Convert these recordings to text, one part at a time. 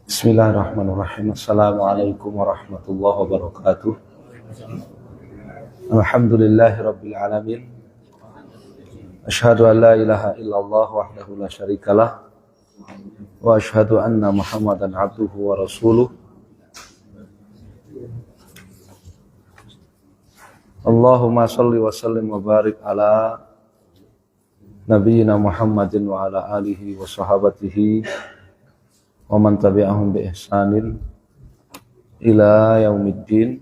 Bismillahirrahmanirrahim. Assalamualaikum warahmatullahi wabarakatuh. Alhamdulillahi rabbil alamin. Asyhadu an la ilaha illallah wahdahu la syarikalah wa asyhadu anna Muhammadan abduhu wa rasuluh. Allahumma shalli wa sallim wa barik ala nabiyyina Muhammadin wa ala alihi wa sahabatihi wa man tabi'ahum bi ihsanin ila yaumiddin.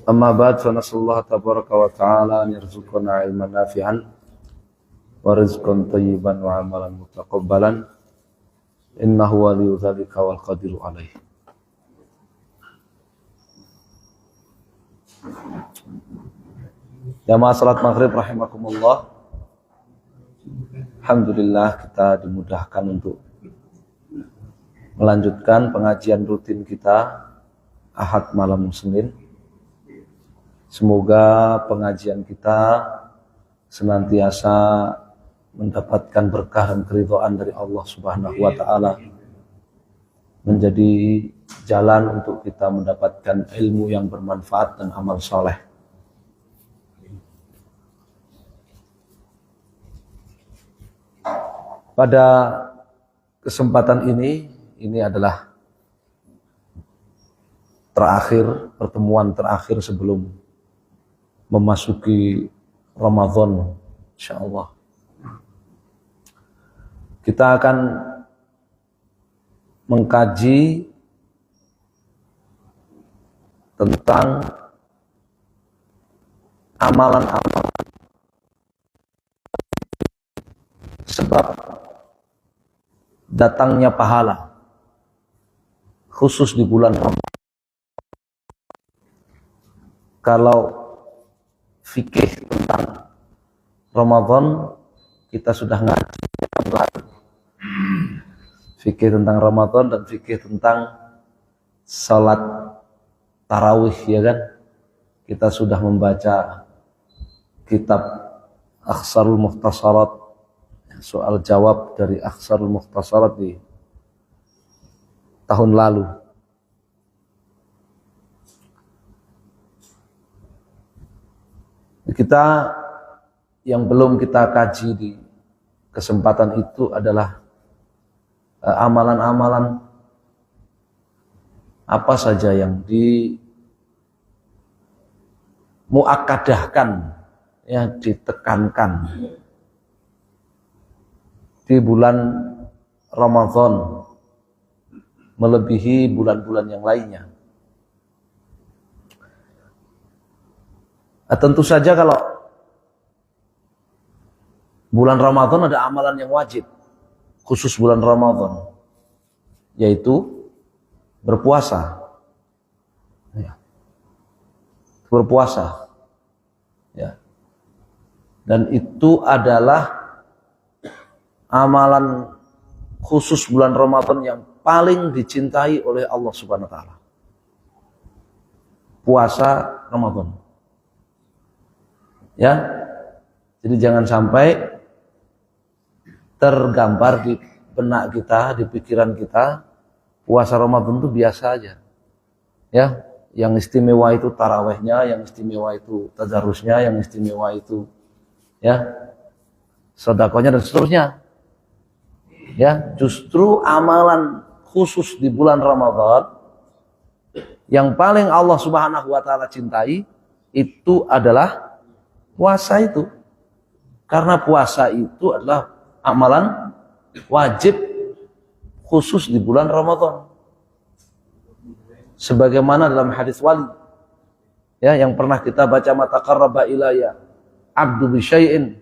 Amma ba'd, fa nasallahu tabaraka wa ta'ala an yarzuqana ilman nafi'an wa rizqan thayyiban wa amalan mutaqabbalan innahu waliyyu dzalika wal qadiru alaih. Jamaah salat maghrib rahimakumullah. Alhamdulillah kita dimudahkan untuk melanjutkan pengajian rutin kita Ahad malam Senin. Semoga pengajian kita senantiasa mendapatkan berkah dan keridhaan dari Allah Subhanahu wa taala, menjadi jalan untuk kita mendapatkan ilmu yang bermanfaat dan amal soleh. Pada kesempatan ini adalah pertemuan terakhir sebelum memasuki Ramadan, insyaallah. Kita akan mengkaji tentang amalan-amalan sebab datangnya pahala khusus di bulan Ramadan. Kalau fikih tentang Ramadan kita sudah ngaji fikih tentang Ramadan dan fikih tentang salat tarawih, ya kan? Kita sudah membaca kitab Akhsarul Mukhtasarat, soal jawab dari Akhsarul Mukhtasarat di tahun lalu. Kita yang belum kita kaji di kesempatan itu adalah amalan-amalan apa saja yang muakkadahkan, ya, ditekankan di bulan Ramadan melebihi bulan-bulan yang lainnya. Tentu saja kalau bulan Ramadan ada amalan yang wajib khusus bulan Ramadan, yaitu berpuasa. Ya. Berpuasa. Ya. Dan itu adalah amalan khusus bulan Ramadan yang paling dicintai oleh Allah Subhanahu wa taala. Puasa Ramadan. Ya. Jadi jangan sampai tergambar di benak kita, di pikiran kita, puasa Ramadan itu biasa aja. Ya, yang istimewa itu tarawehnya, yang istimewa itu tadarusnya, yang istimewa itu ya sedekahnya dan seterusnya. Ya, justru amalan khusus di bulan Ramadan yang paling Allah Subhanahu wa taala cintai itu adalah puasa itu. Karena puasa itu adalah amalan wajib khusus di bulan Ramadan. Sebagaimana dalam hadis wali, ya, yang pernah kita baca, mata qarraba ilayya abdu bi syai'in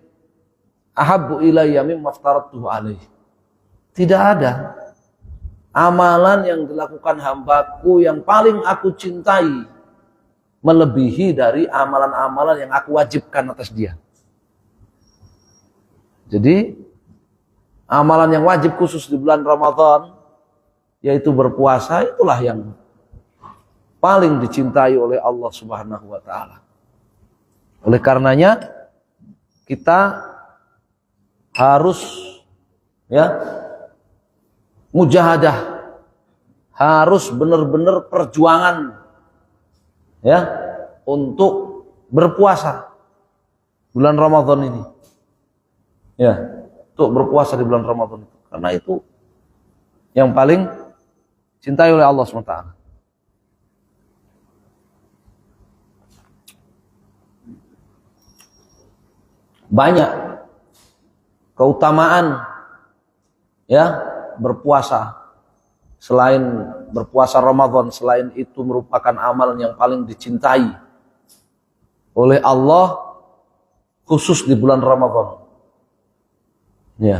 ahabbu ilayya mimma aftaratuhu alaihi. Tidak ada amalan yang dilakukan hambaku yang paling aku cintai melebihi dari amalan-amalan yang aku wajibkan atas dia. Jadi amalan yang wajib khusus di bulan Ramadan, yaitu berpuasa, itulah yang paling dicintai oleh Allah Subhanahu wa taala. Oleh karenanya kita harus ya mujahadah, harus benar-benar perjuangan ya untuk berpuasa bulan Ramadan ini. Ya, untuk berpuasa di bulan Ramadan itu. Karena itu yang paling cintai oleh Allah SWT. Banyak keutamaan ya berpuasa. Selain berpuasa Ramadan, selain itu merupakan amalan yang paling dicintai oleh Allah khusus di bulan Ramadan. Ya.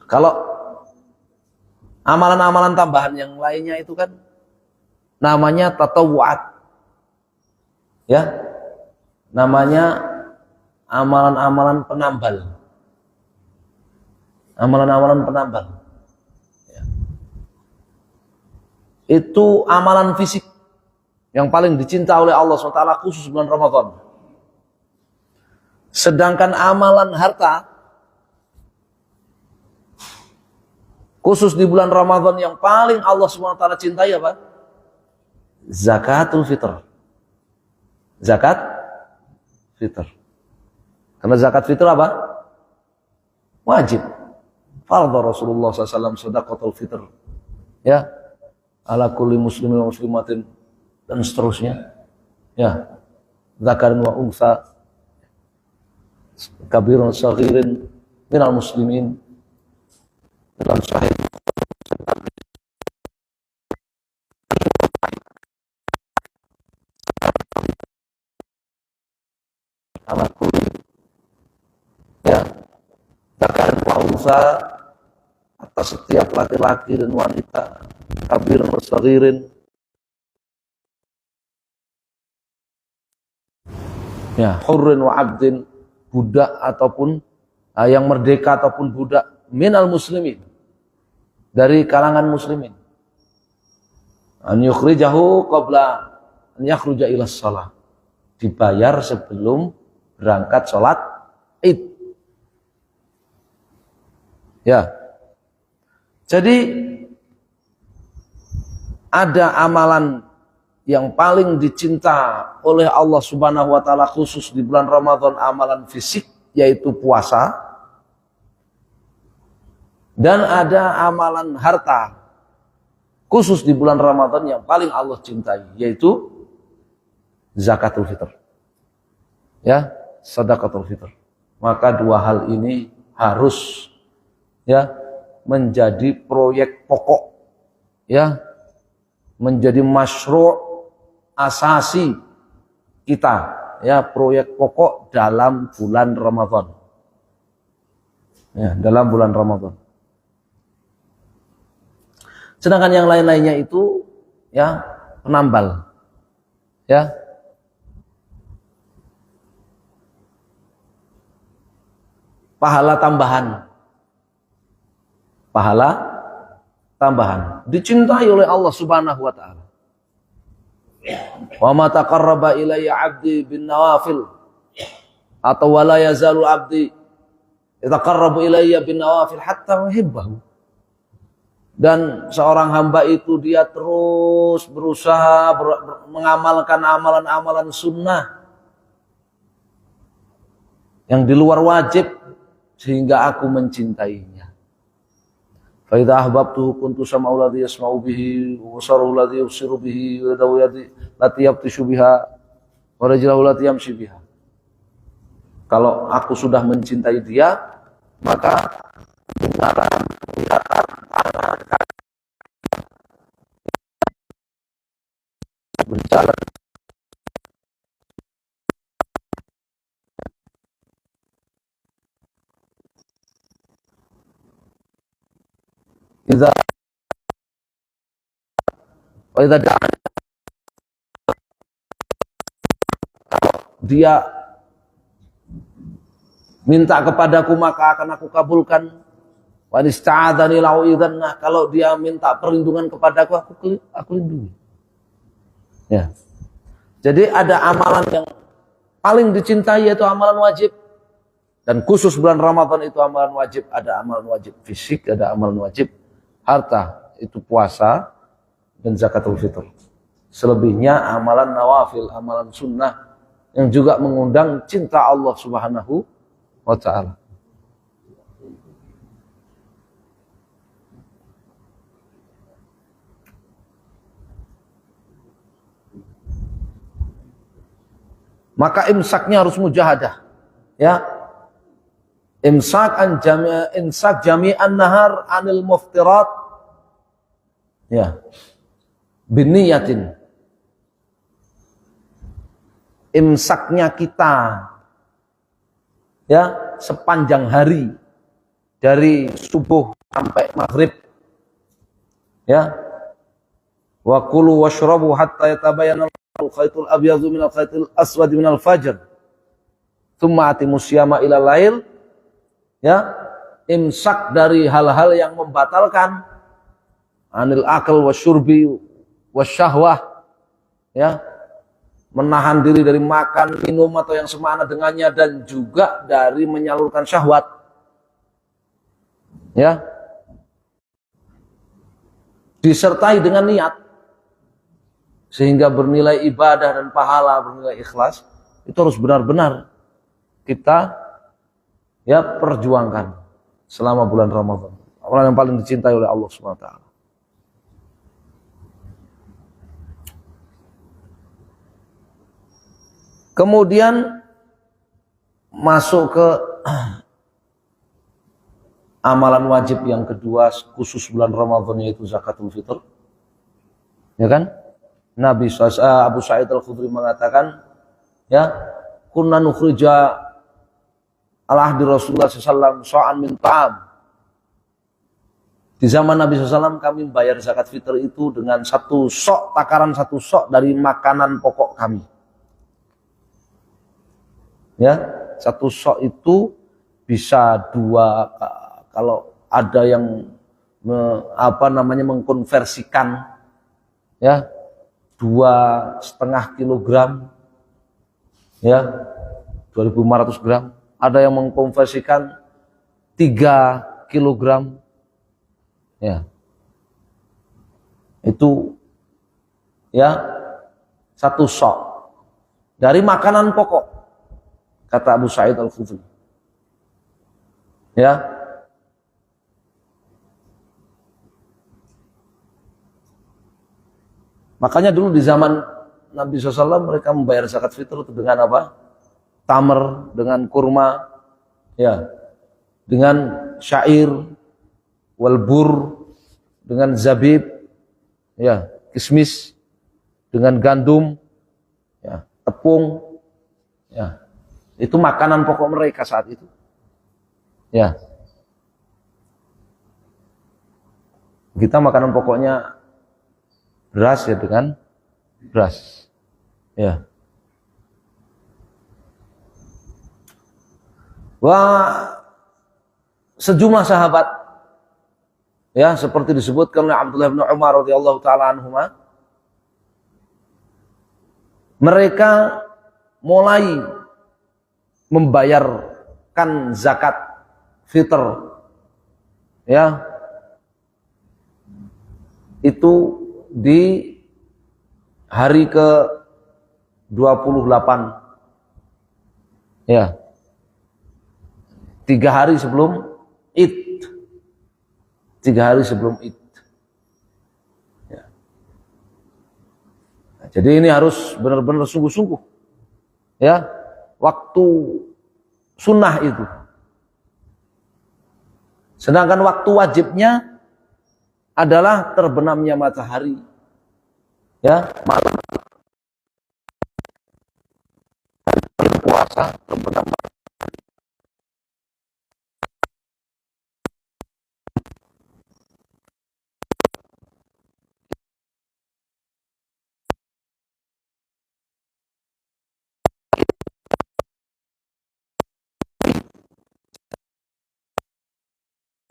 Kalau amalan-amalan tambahan yang lainnya itu kan namanya tatawu'at. Ya. Namanya amalan-amalan penambal. Amalan-amalan penambal. Ya. Itu amalan fisik yang paling dicinta oleh Allah SWT khusus bulan Ramadan. Sedangkan amalan harta khusus di bulan Ramadan yang paling Allah SWT cintai apa? Zakatul fitr. Zakat fitr. Karena zakat fitr apa? Wajib. Fardhu Rasulullah SAW sedekatul fitr. Ya. Ala kulli muslimin wa muslimatin dan seterusnya. Ya. Zakarin wa unsa kabirun saghirin minal muslimin dalam sahih ala kulli ya zakarin wa unsa atas setiap laki-laki dan wanita kabirun wa saghirin ya hurrin wa abdin budak ataupun yang merdeka ataupun budak minal muslimin dari kalangan muslimin an yukhrijahu qabla an yakhruja ila shalah dibayar sebelum berangkat sholat Id. Ya. Jadi ada amalan yang paling dicinta oleh Allah Subhanahu wa taala khusus di bulan Ramadan, amalan fisik yaitu puasa. Dan ada amalan harta khusus di bulan Ramadan yang paling Allah cintai yaitu zakatul fitr. Ya, sedekatul fitr. Maka dua hal ini harus ya menjadi proyek pokok ya, menjadi masyru' asasi kita ya, proyek pokok dalam bulan Ramadan. Ya, dalam bulan Ramadan. Sedangkan yang lain-lainnya itu ya penambal. Ya. Pahala tambahan. Pahala tambahan dicintai oleh Allah Subhanahu wa taala. Wa ma taqarraba ilayya 'abdi bin nawafil atau wala yazalu 'abdi yataqarrabu ilayya bin nawafil hatta uhibbahu. Dan seorang hamba itu dia terus berusaha mengamalkan amalan-amalan sunnah yang di luar wajib sehingga aku mencintainya. Fa idza ahbabtuhu kuntu sam'ahu alladhi yasma'u bihi wa basarahu alladhi yubsiru bihi wa yadahu allati yabtishu biha wa rijluhu allati yamshi biha. Kalau aku sudah mencintai dia, maka berjalan idza dia minta kepadaku maka akan aku kabulkan. Wa ista'adzani la'u'idzannah, kalau dia minta perlindungan kepadaku aku lindungi. Ya. Jadi ada amalan yang paling dicintai yaitu amalan wajib. Dan khusus bulan Ramadan itu amalan wajib. Ada amalan wajib fisik, ada amalan wajib harta. Itu puasa dan zakatul fitr. Selebihnya amalan nawafil, amalan sunnah yang juga mengundang cinta Allah Subhanahu wa ta'ala. Maka imsaknya harus mujahadah, ya. Imsak jami'an nahar anil muftirat, ya, biniyatin. Imsaknya kita, ya, sepanjang hari dari subuh sampai maghrib, ya. Wa kulu washrabu hatta yatabayyana al-khaytul abyadhu minal khaytil aswad minal fajr. Tsumma atimus siyama ila lail. Ya, imsak dari hal-hal yang membatalkan, anil akal wasyurbi wasyahwah, ya, menahan diri dari makan, minum atau yang semakna dengannya, dan juga dari menyalurkan syahwat, ya, disertai dengan niat sehingga bernilai ibadah dan pahala, bernilai ikhlas. Itu harus benar-benar kita, ya, perjuangkan selama bulan Ramadan. Orang yang paling dicintai oleh Allah Subhanahu wa ta'ala. Kemudian masuk ke amalan wajib yang kedua khusus bulan Ramadan, yaitu zakatul fitr. Ya kan? Abu Sa'id Al-Khudri mengatakan, ya, kunna nukhrija al-ahdi Rasulullah SAW so'an min ta'am. Di zaman Nabi SAW kami membayar zakat fitr itu dengan satu sok, takaran satu sok dari makanan pokok kami. Ya, satu sok itu bisa dua, kalau ada yang mengkonversikan, ya, 2,5 kilogram, ya, 2.500 gram. Ada yang mengkonversikan 3 kilogram, ya, itu, ya, satu sok dari makanan pokok, kata Abu Sa'id Al-Khudri, ya. Makanya dulu di zaman Nabi SAW mereka membayar zakat fitr itu dengan apa? Tamr, dengan kurma, ya, dengan syair, walbur, dengan zabib, ya, kismis, dengan gandum, ya, tepung, ya. Itu makanan pokok mereka saat itu, ya. Kita makanan pokoknya beras, ya, dengan beras, ya. Wah, sejumlah sahabat, ya, seperti disebutkan oleh Abdullah bin Umar radhiyallahu taala anhuma, mereka mulai membayarkan zakat fitr, ya, itu di hari ke-28, ya, 3 hari sebelum Id, 3 hari sebelum Id, ya. Nah, jadi ini harus benar-benar sungguh-sungguh, ya, waktu sunnah itu. Sedangkan waktu wajibnya adalah terbenamnya matahari, ya, malam puasa, terbenam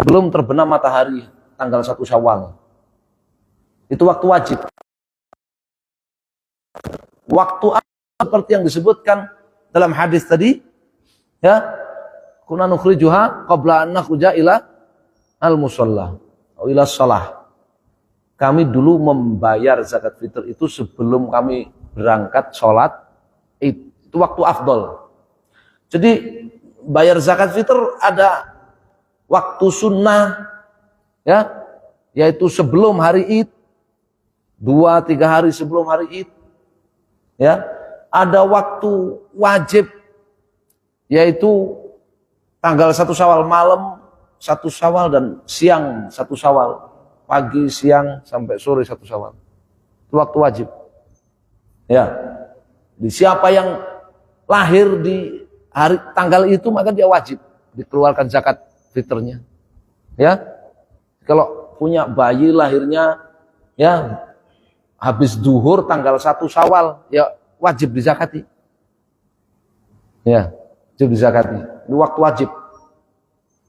belum terbenam matahari tanggal 1 Syawal. Itu waktu wajib. Waktu seperti yang disebutkan, dalam hadis tadi, ya, kunna nukhrijuha qabla an nakhruja ila al-musalla atau ila shalah. Kami dulu membayar zakat fitr itu sebelum kami berangkat sholat. Itu waktu afdol. Jadi bayar zakat fitr ada waktu sunnah, ya, yaitu sebelum hari Id, 2-3 hari sebelum hari Id, ya. Ada waktu wajib, yaitu tanggal 1 Syawal malam 1 Syawal dan siang 1 Syawal. Pagi, siang, sampai sore 1 Syawal. Itu waktu wajib. Ya. Di siapa yang lahir di hari tanggal itu, maka dia wajib dikeluarkan zakat fitrnya. Ya. Kalau punya bayi lahirnya, ya, habis duhur tanggal 1 Syawal, ya wajib dizakati. Ya, wajib dizakati. Itu waktu wajib.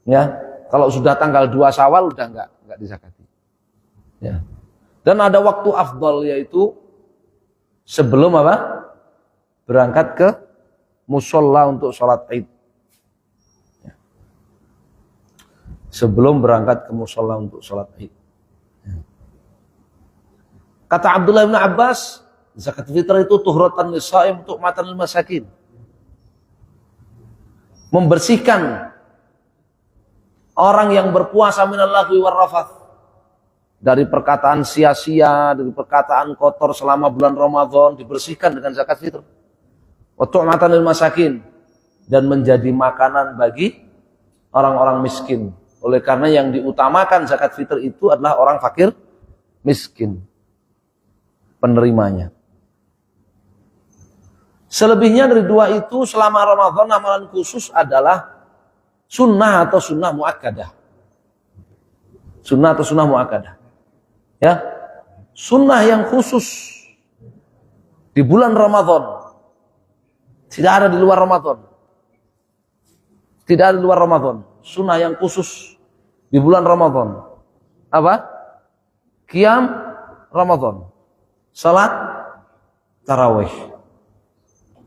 Ya. Kalau sudah tanggal 2 Syawal udah enggak dizakati. Ya. Dan ada waktu afdal, yaitu sebelum apa? Berangkat ke musholla untuk sholat Id. Ya. Sebelum berangkat ke musholla untuk sholat Id. Ya. Kata Abdullah bin Abbas, zakat fitrah itu tuhratan lis-shaim untuk matan masakin. Membersihkan orang yang berpuasa minal lagwi war rafath, dari perkataan sia-sia, dari perkataan kotor selama bulan Ramadan, dibersihkan dengan zakat fitr. Wa tu'matan lil masakin, dan menjadi makanan bagi orang-orang miskin. Oleh karena yang diutamakan zakat fitr itu adalah orang fakir miskin penerimanya. Selebihnya dari dua itu selama Ramadan amalan khusus adalah sunnah atau sunnah muakkadah. Sunnah atau sunnah muakkadah. Ya, sunnah yang khusus di bulan Ramadan, tidak ada di luar Ramadan. Tidak ada di luar Ramadan. Sunnah yang khusus di bulan Ramadan. Apa? Qiyam Ramadan. Salat tarawih.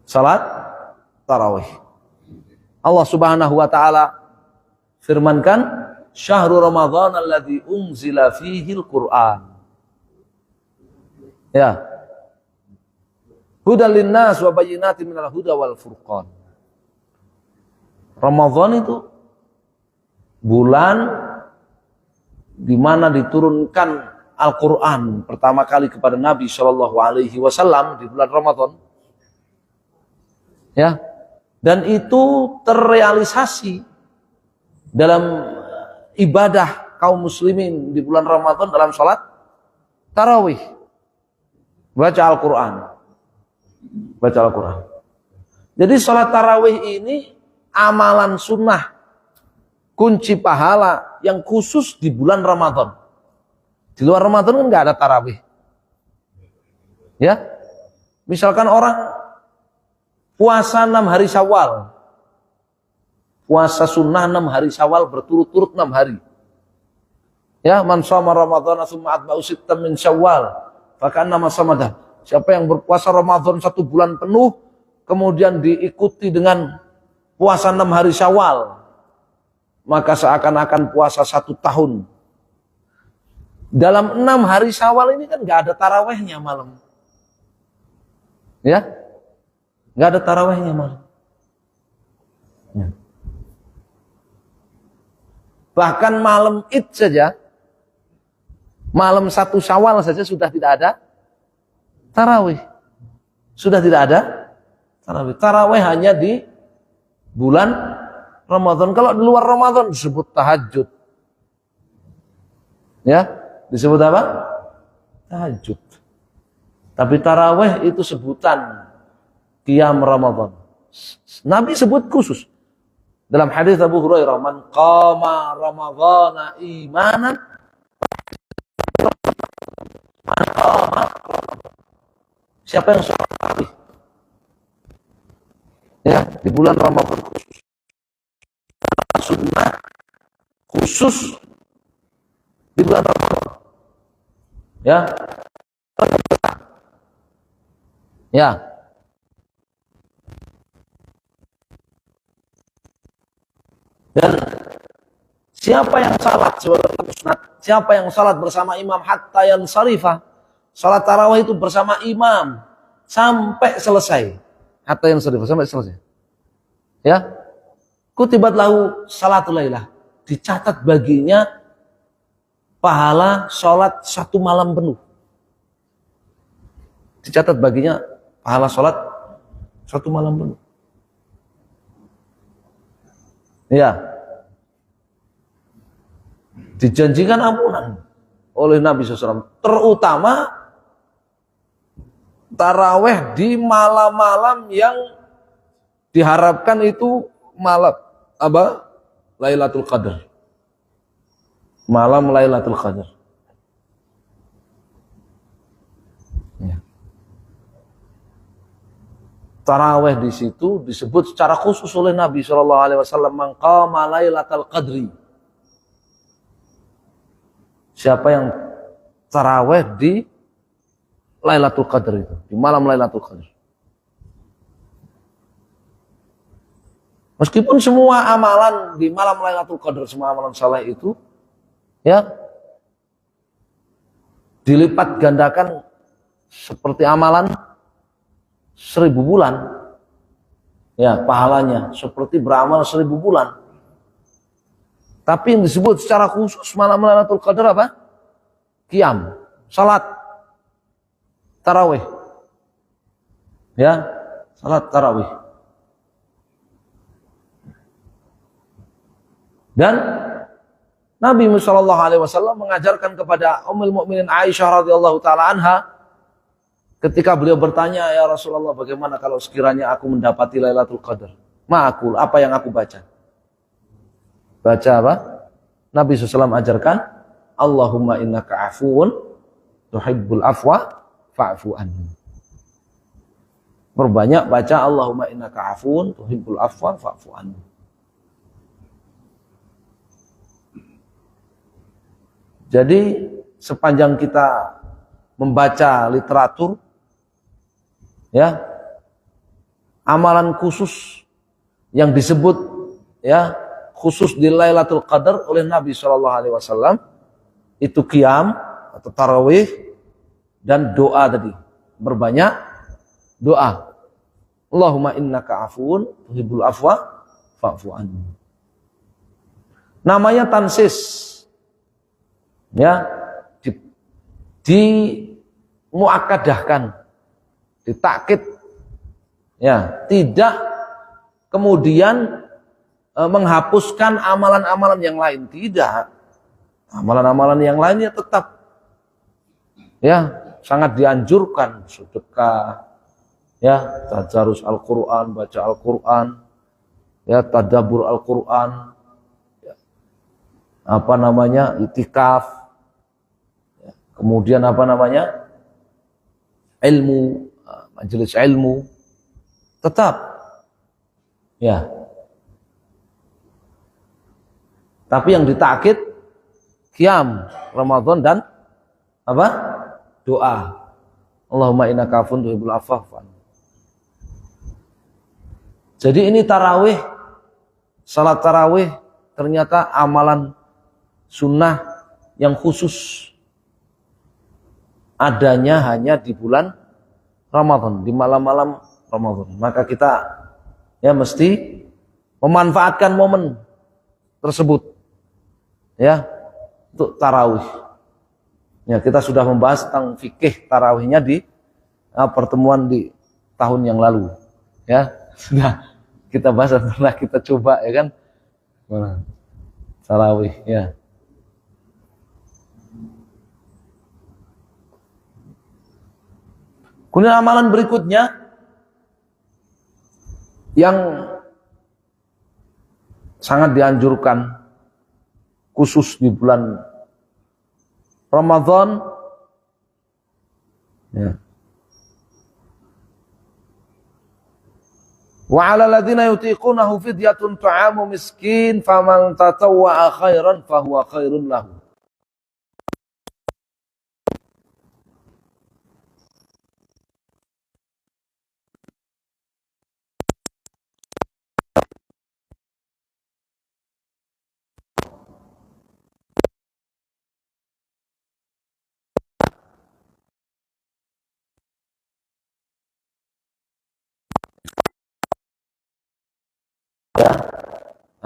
Salat tarawih. Allah Subhanahu wa taala firmankan, Syahrul Ramadan alladzi unzila fihi al-Qur'an. Ya. Hudal linnas wa bayyinatin minal huda wal furqan. Ramadan itu bulan di mana diturunkan Al-Qur'an pertama kali kepada Nabi Shallallahu alaihi wasallam di bulan Ramadan. Ya. Dan itu terrealisasi dalam ibadah kaum muslimin di bulan Ramadan dalam sholat tarawih, baca Al-Quran, baca Al-Quran. Jadi sholat tarawih ini amalan sunnah, kunci pahala yang khusus di bulan Ramadan. Di luar Ramadan kan nggak ada tarawih. Ya, misalkan orang puasa 6 hari Syawal. Puasa sunnah 6 hari Syawal berturut-turut 6 hari. Ya, man shoma Ramadhana tsumma atba'u sittan min Syawal, fakannama samadah. Siapa yang berpuasa Ramadan 1 bulan penuh, kemudian diikuti dengan puasa 6 hari Syawal, maka seakan-akan puasa 1 tahun. Dalam 6 hari Syawal ini kan nggak ada tarawehnya malam. Ya, nggak ada tarawehnya malam. Ya. Bahkan malam Id saja, malam 1 Syawal saja sudah tidak ada tarawih. Sudah tidak ada tarawih. Tarawih hanya di bulan Ramadan. Kalau di luar Ramadan disebut tahajud. Ya, disebut apa? Tahajud. Tapi tarawih itu sebutan qiyam Ramadan. Nabi sebut khusus. Dalam hadis Abu Hurairah, man qama ramadhana imanan, siapa yang sholat tarawih ya di bulan Ramadan khusus, sunnah khusus di bulan Ramadan, ya, ya, Siapa yang salat siapa yang salat bersama imam hatta yansarifa, salat tarawih itu bersama imam sampai selesai, hatta yansarifa, sampai selesai, ya, kutibat lahu salatul lailah, dicatat baginya pahala salat satu malam penuh, dicatat baginya pahala salat satu malam penuh, ya. Dijanjikan ampunan oleh Nabi SAW, terutama taraweh di malam-malam yang diharapkan itu malam apa? Lailatul Qadar. Malam Lailatul Qadar. Ya. Taraweh di situ disebut secara khusus oleh Nabi SAW, man qama Lailatul Qadri. Siapa yang taraweh di Lailatul Qadar itu, di malam Lailatul Qadar. Meskipun semua amalan di malam Lailatul Qadar, semua amalan saleh itu, ya, dilipat gandakan seperti amalan 1000 bulan, ya, pahalanya seperti beramal 1000 bulan. Tapi yang disebut secara khusus malam Lailatul Qadar apa? Qiyam, salat tarawih. Ya, salat tarawih. Dan Nabi sallallahu alaihi wasallam mengajarkan kepada Ummul Mukminin Aisyah radhiyallahu taala anha ketika beliau bertanya, "Ya Rasulullah, bagaimana kalau sekiranya aku mendapati Lailatul Qadar? Ma'akul, apa yang aku baca?" Baca apa? Nabi SAW ajarkan, Allahumma innaka afuun tuhibbul afwa fa'fu anni. Perbanyak baca Allahumma innaka afuun tuhibbul afwa fa'fu anni. Jadi sepanjang kita membaca literatur, ya, amalan khusus yang disebut, ya, khusus di Lailatul Qadar oleh Nabi SAW itu qiyam atau tarawih dan doa tadi, berbanyak doa. Allahumma innaka afuun tuhibbul afwa fa'fu anni. Namanya tansis, ya, di muakadahkan, ditakkid, ya, tidak kemudian menghapuskan amalan-amalan yang lain, tidak. Amalan-amalan yang lainnya tetap, ya, sangat dianjurkan, sedekah, ya, tadarus Al-Quran, baca Al-Quran, ya, tadabbur Al-Quran, ya, apa namanya, itikaf, ya, kemudian apa namanya, ilmu, majelis ilmu, tetap, ya. Tapi yang ditakkid qiyam Ramadan dan apa? Doa. Allahumma innaka afuun tuhibbul afwa fa'fu anni. Jadi ini tarawih, salat tarawih ternyata amalan sunnah yang khusus adanya hanya di bulan Ramadan, di malam-malam Ramadan. Maka kita, ya, mesti memanfaatkan momen tersebut, ya, untuk tarawih. Ya, kita sudah membahas tentang fikih tarawihnya di pertemuan di tahun yang lalu, ya, sudah kita bahas, pernah kita coba, ya kan, tarawih, ya. Kemudian amalan berikutnya yang sangat dianjurkan khusus di bulan Ramadan, ya. Wa 'alal ladzina yutiqunahu fidyatun ta'amu miskin faman tatawwa'a khairan fahuwa khairun lahu.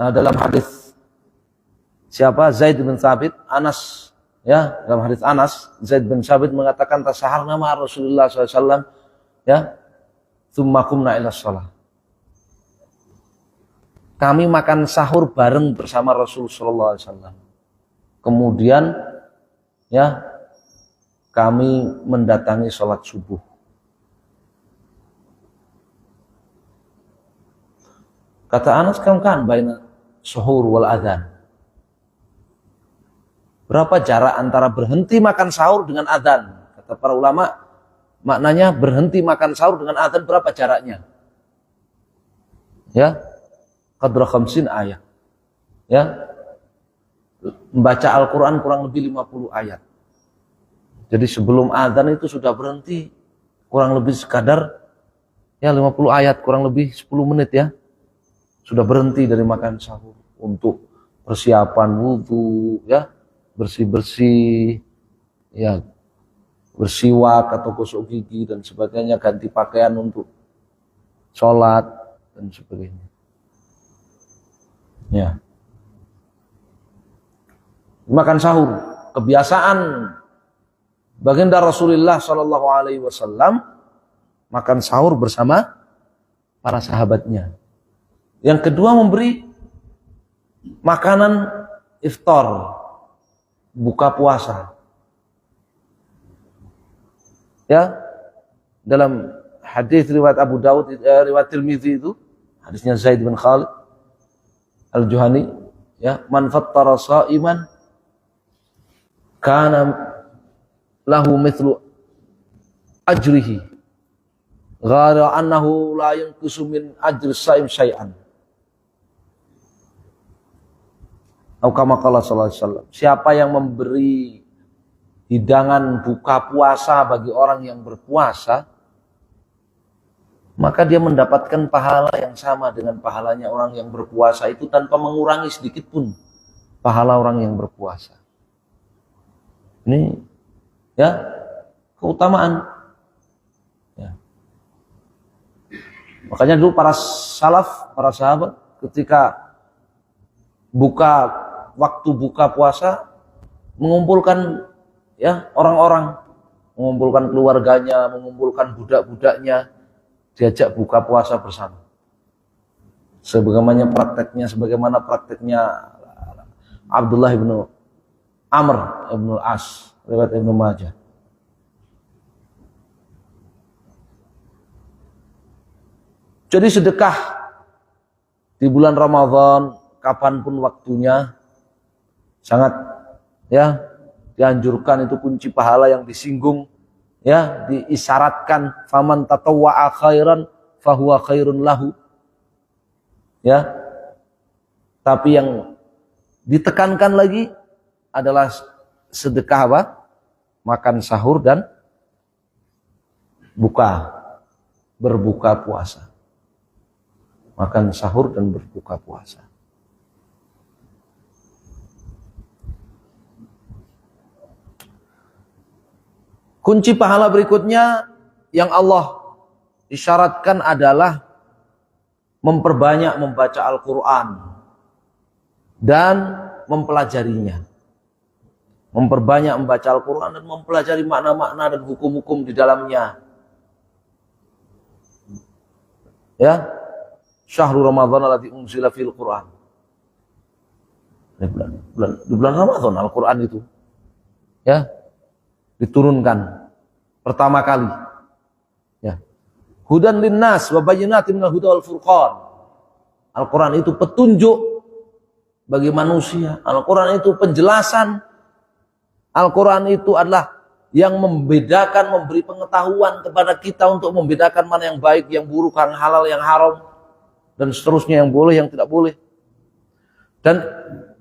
dalam hadis siapa? Zaid bin Thabit, Anas, ya, dalam hadis Anas, Zaid bin Thabit mengatakan tasaharna ma Rasulullah SAW, ya, tsumma qumna ila shalah. Kami makan sahur bareng bersama Rasul sallallahu alaihi wasallam. Kemudian, ya, kami mendatangi sholat subuh. Kata Anas, kan baina suhur wal adzan. Berapa jarak antara berhenti makan sahur dengan adzan? Kata para ulama, maknanya berhenti makan sahur dengan adzan berapa jaraknya? Ya, qadra 50 ayat. Ya, membaca Al-Quran kurang lebih 50 ayat. Jadi sebelum adzan itu sudah berhenti kurang lebih sekadar ya 50 ayat, kurang lebih 10 menit ya. Sudah berhenti dari makan sahur untuk persiapan wudu, ya, bersih-bersih, ya, bersiwak atau gosok gigi dan sebagainya, ganti pakaian untuk sholat dan sebagainya. Ya. Makan sahur, kebiasaan baginda Rasulullah Shallallahu Alaihi Wasallam makan sahur bersama para sahabatnya. Yang kedua, memberi makanan iftar, buka puasa. Ya, dalam hadis riwayat Abu Dawud, riwayat Tirmidzi itu, hadisnya Zaid bin Khalid Al-Juhani, ya, man fattara sha'iman kana lahu mithlu ajrihi ghara annahu la yanqusu min ajri sha'im syai'an. Atau kama qala sallallahu alaihi wasallam, siapa yang memberi hidangan buka puasa bagi orang yang berpuasa, maka dia mendapatkan pahala yang sama dengan pahalanya orang yang berpuasa itu tanpa mengurangi sedikit pun pahala orang yang berpuasa. Ini, ya, keutamaan. Ya. Makanya dulu para salaf, para sahabat ketika waktu buka puasa mengumpulkan, ya, orang-orang, mengumpulkan keluarganya, mengumpulkan budak-budaknya, diajak buka puasa bersama. Sebagaimana prakteknya Abdullah bin Amr bin As, riwayat Ibnu Majah. Jadi sedekah di bulan Ramadan kapanpun waktunya sangat, ya, dianjurkan. Itu kunci pahala yang disinggung, ya, diisyaratkan, faman tatawwa'a khairan fahuwa khairun lahu, ya. Tapi yang ditekankan lagi adalah sedekah apa? Makan sahur dan berbuka puasa. Makan sahur dan berbuka puasa. Kunci pahala berikutnya yang Allah isyaratkan adalah memperbanyak membaca Al-Quran dan mempelajarinya. Memperbanyak membaca Al-Quran dan mempelajari makna-makna dan hukum-hukum di dalamnya. Ya, Syahrul Ramadan alladzi unzila fil Quran. Di bulan Ramadan Al-Quran itu, ya, diturunkan pertama kali, ya. Hudan linnas wa bayyinatin minal huda wal furqan. Al-Quran itu petunjuk bagi manusia. Al-Quran itu penjelasan. Al-Quran itu adalah yang membedakan, memberi pengetahuan kepada kita untuk membedakan mana yang baik, yang buruk, yang halal, yang haram, dan seterusnya, yang boleh, yang tidak boleh. Dan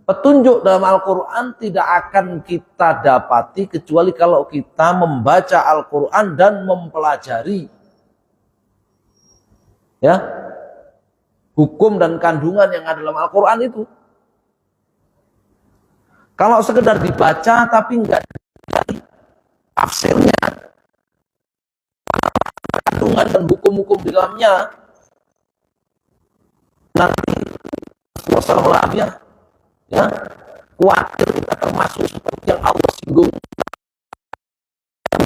petunjuk dalam Al-Quran tidak akan kita dapati kecuali kalau kita membaca Al-Quran dan mempelajari, ya, hukum dan kandungan yang ada dalam Al-Quran itu. Kalau sekedar dibaca tapi enggak dari tafsirnya, kandungan dan hukum-hukum di dalamnya, nanti Wasallam ya, khawatir kita termasuk seperti yang Allah singgung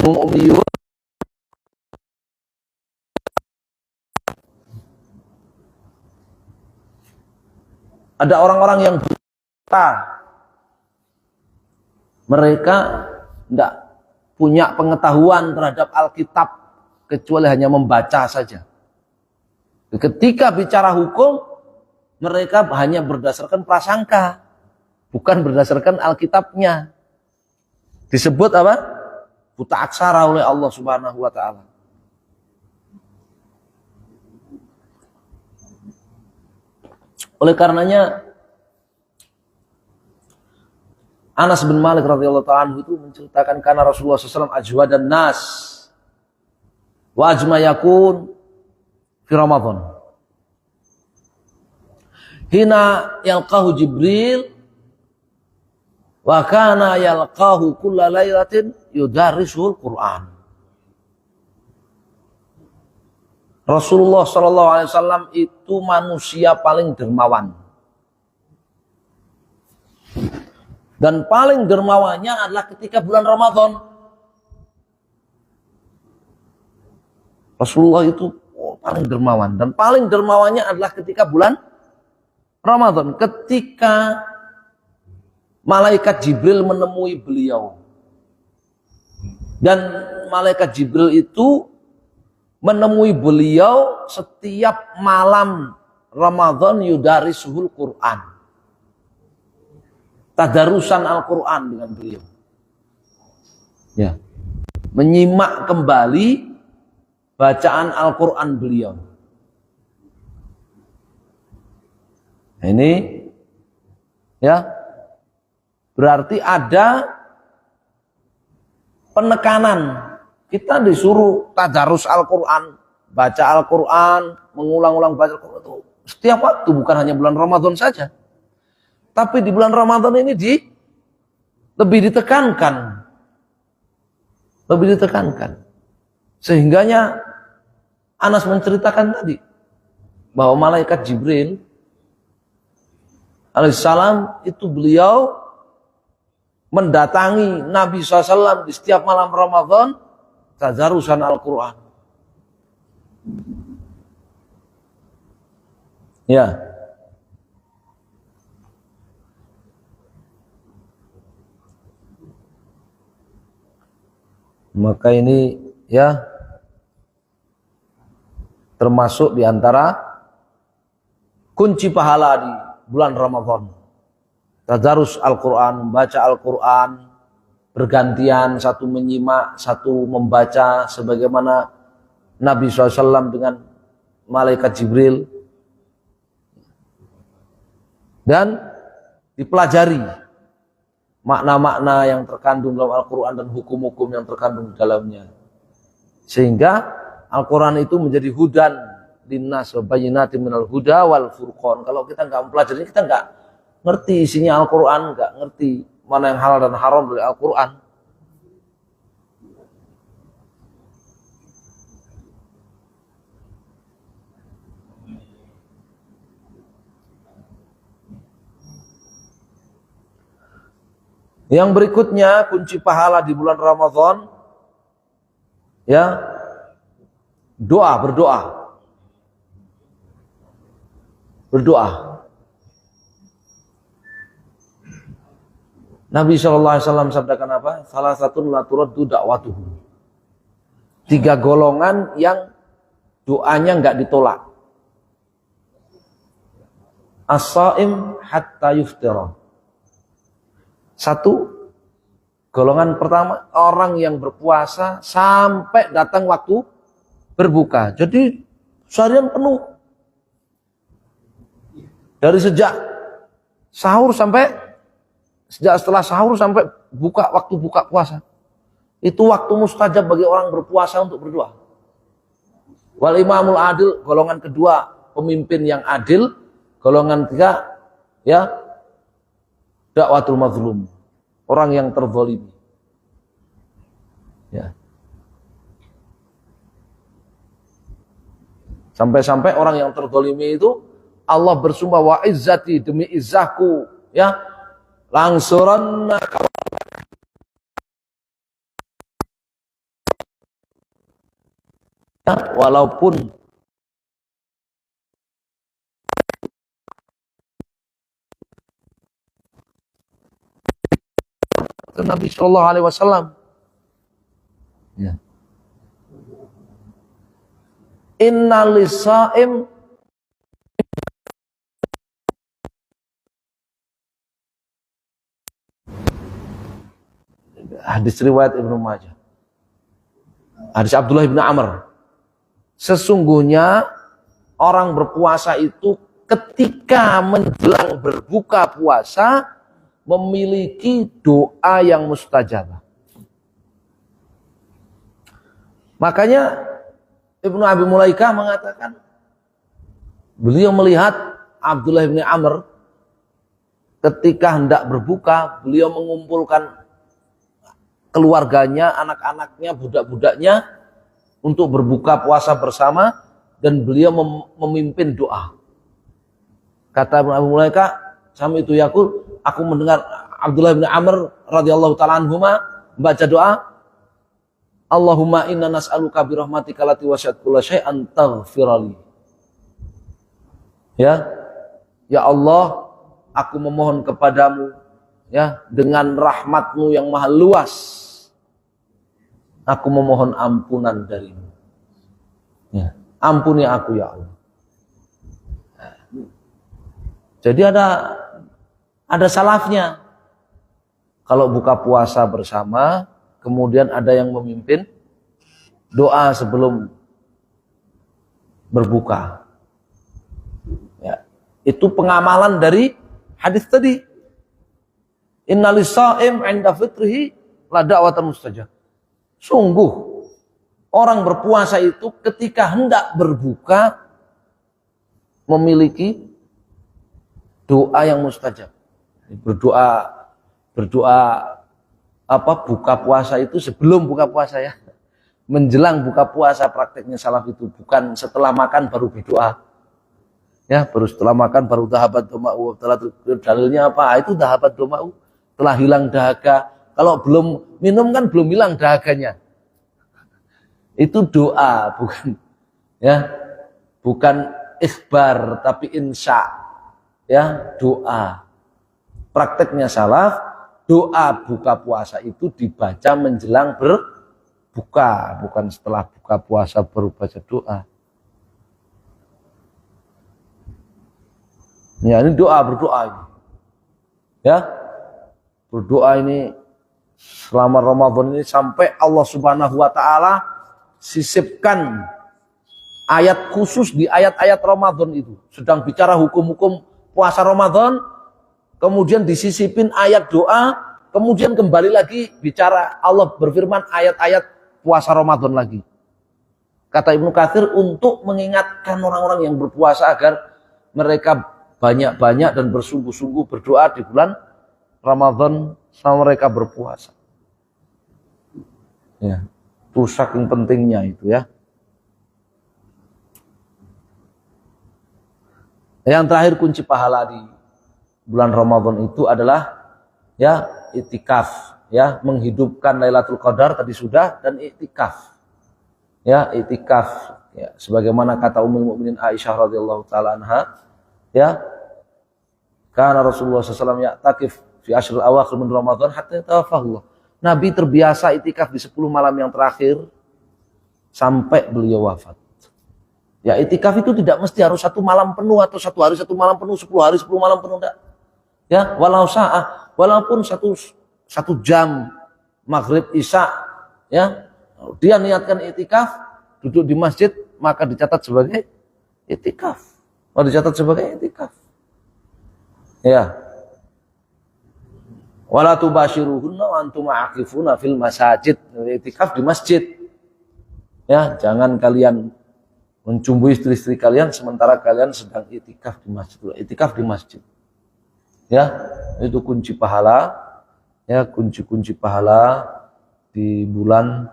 umiyun. Ada orang-orang yang buta, mereka tidak punya pengetahuan terhadap Alkitab kecuali hanya membaca saja. Ketika bicara hukum, mereka hanya berdasarkan prasangka, bukan berdasarkan Alkitabnya. Disebut apa? Buta aksara oleh Allah Subhanahu wa taala. Oleh karenanya Anas bin Malik radhiyallahu ta'ala itu menceritakan karena Rasulullah SAW ajwadan nas wa ajma yakun fi Ramadan. Hina yalqahu Jibril wa kana yalqahu kulla lailatin yudarrisuhul Qur'an. Rasulullah SAW itu manusia paling dermawan. Dan paling dermawannya adalah ketika bulan Ramadan. Rasulullah itu paling dermawan. Dan paling dermawannya adalah ketika bulan Ramadan. Ketika malaikat Jibril menemui beliau. Dan malaikat Jibril itu menemui beliau setiap malam Ramadan yudarisuhul Quran. Tadarusan Al-Quran dengan beliau. Ya. Menyimak kembali bacaan Al-Quran beliau. Ini ya berarti ada penekanan. Kita disuruh tadarus Al-Quran, baca Al-Quran, mengulang-ulang baca Al-Quran itu setiap waktu, bukan hanya bulan Ramadan saja. Tapi di bulan Ramadan ini lebih ditekankan. Lebih ditekankan. Sehingganya Anas menceritakan tadi bahwa malaikat Jibril alaihissalam itu beliau mendatangi Nabi SAW di setiap malam Ramadan tadarusan Al-Quran. Ya. Maka ini ya termasuk diantara kunci pahala di bulan Ramadan. Tadarus Al-Quran, membaca Al-Quran, bergantian, satu menyimak, satu membaca, sebagaimana Nabi SAW dengan malaikat Jibril. Dan dipelajari makna-makna yang terkandung dalam Al-Quran dan hukum-hukum yang terkandung di dalamnya. Sehingga Al-Quran itu menjadi hudan linnas wa bayyinatin minal huda wal furqan. Kalau kita nggak mempelajari, kita nggak ngerti isinya Al-Quran, nggak ngerti mana yang halal dan haram dari Al-Quran. Yang berikutnya kunci pahala di bulan Ramadan ya berdoa. Nabi SAW sabdakan apa? Salah satu la turaddu da'watuhu. 3 golongan yang doanya enggak ditolak. As-shaim hatta yuftira. 1, golongan pertama, orang yang berpuasa sampai datang waktu berbuka. Jadi seharian penuh. Dari sejak setelah sahur sampai waktu buka puasa. Itu waktu mustajab bagi orang berpuasa untuk berdoa. Wal imamul adil, golongan kedua, pemimpin yang adil. Golongan ketiga, ya, dakwatul mazlum, orang yang terzalimi. Ya. Sampai-sampai orang yang terzalimi itu Allah bersumpah wa izzati, demi izzahku, ya, langsuranna, ya, walaupun Nabi Shallallahu Alaihi Wasallam. Ya. Inna lisaim hadis riwayat Ibnu Majah. Hadis Abdullah bin Amr. Sesungguhnya orang berpuasa itu ketika menjelang berbuka puasa memiliki doa yang mustajabah. Makanya Ibnu Abi Mulaikah mengatakan beliau melihat Abdullah bin Amr ketika hendak berbuka, beliau mengumpulkan keluarganya, anak-anaknya, budak-budaknya untuk berbuka puasa bersama dan beliau memimpin doa. Kata Ibnu Abi Mulaikah, sami itu yakul, aku mendengar Abdullah bin Amr radhiyallahu taala anhuma membaca doa, Allahumma inna nas'aluka bi rahmatika allati wasi'at kulla syai'an taghfirali. Ya. Ya Allah, aku memohon kepadamu, ya, dengan rahmat-Mu yang maha luas. Aku memohon ampunan darimu. Ya, ampuni aku ya Allah. Jadi ada salafnya. Kalau buka puasa bersama, kemudian ada yang memimpin doa sebelum berbuka. Ya, itu pengamalan dari hadis tadi. Innalis shaim 'inda fitrihi la da'watan mustajab. Sungguh orang berpuasa itu ketika hendak berbuka memiliki doa yang mustajab. Berdoa buka puasa itu sebelum buka puasa, ya. Menjelang buka puasa prakteknya salaf itu, bukan setelah makan baru berdoa. Ya, baru setelah makan baru dhahabat doma'u. Dalilnya apa? Itu dhahabat doma'u, telah hilang dahaga. Kalau belum minum kan belum hilang dahaganya. Itu doa, bukan ikhbar tapi insya. Ya, doa. Prakteknya salaf, doa buka puasa itu dibaca menjelang berbuka, bukan setelah buka puasa baru baca doa. Ya, ini berdoa ini. Ya. Berdoa ini selama Ramadan ini sampai Allah Subhanahu wa taala sisipkan ayat khusus di ayat-ayat Ramadan itu. Sedang bicara hukum-hukum puasa Ramadan, kemudian disisipin ayat doa, kemudian kembali lagi bicara Allah berfirman ayat-ayat puasa Ramadan lagi. Kata Ibnu Katsir untuk mengingatkan orang-orang yang berpuasa agar mereka banyak-banyak dan bersungguh-sungguh berdoa di bulan Ramadan sama mereka berpuasa. Ya, itu saking pentingnya itu, ya. Yang terakhir kunci pahala di bulan Ramadan itu adalah, ya, itikaf, ya, menghidupkan Lailatul Qadar tadi sudah, dan itikaf. Ya, itikaf, ya, sebagaimana kata Ummul Mukminin Aisyah radhiyallahu taala anha, ya, karena Rasulullah SAW ya'takif fi ashril awakhir min Ramadan hatta tawaffahullah. Nabi terbiasa itikaf di 10 malam yang terakhir sampai beliau wafat. Ya, itikaf itu tidak mesti harus 1 malam penuh atau 1 hari 1 malam penuh, 10 hari 10 malam penuh, enggak. Ya, walaupun satu jam maghrib isya, ya, dia niatkan itikaf, duduk di masjid, maka dicatat sebagai itikaf. Ya. Wala tubashiruhunna wa antum aqifuna fil masajid. Itikaf di masjid. Ya, jangan kalian mencumbui istri-istri kalian sementara kalian sedang itikaf di masjid. Itikaf di masjid. Ya, itu kunci pahala. Ya, kunci-kunci pahala di bulan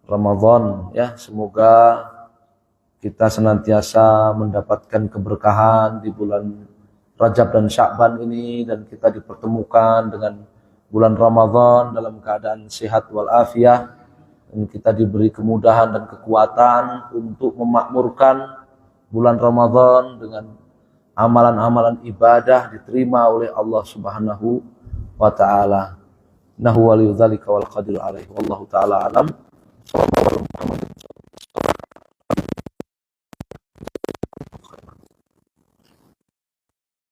Ramadan, ya. Semoga kita senantiasa mendapatkan keberkahan di bulan Rajab dan Sya'ban ini, dan kita dipertemukan dengan bulan Ramadan dalam keadaan sehat walafiat, dan kita diberi kemudahan dan kekuatan untuk memakmurkan bulan Ramadan dengan amalan-amalan ibadah diterima oleh Allah Subhanahu wa taala. Innahu waliyudzalika wal qadir alaihi. Wallahu taala alam.